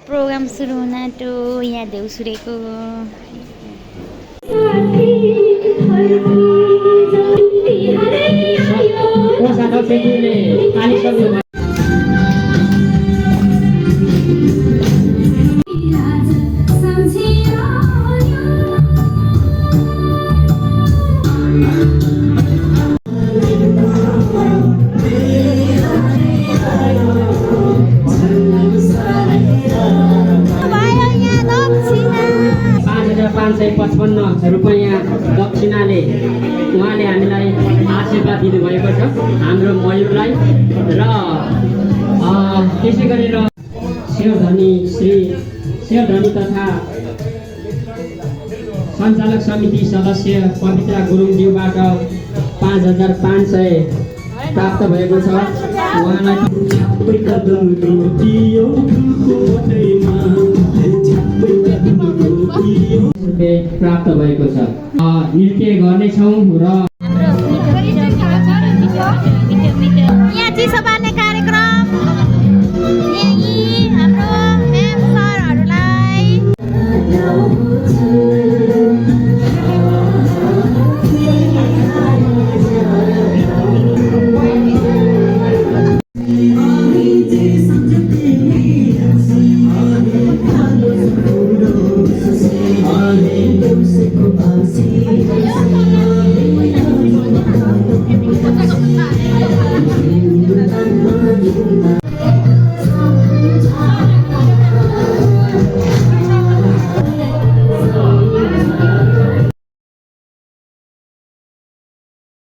Programme सुरु हुन आँट्यो यहाँ देउसुरेको। रुपैयाँ दक्षिणाले उहाँले हामीलाई आशीर्वाद दिनुभएको छ हाम्रो मयूरलाई र त्यसै गरेर शेरधनी तथा सञ्चालक समिति सदस्य पवित्रा गुरुङज्यूबाट 5500 प्राप्त भएको छ। उहाँलाई प्राप्त भएको छ। नृत्य गर्नेछौँ र यहाँ चिसो बाल्ने कार्यक्रम यही हाम्रो म्याम सरहरूलाई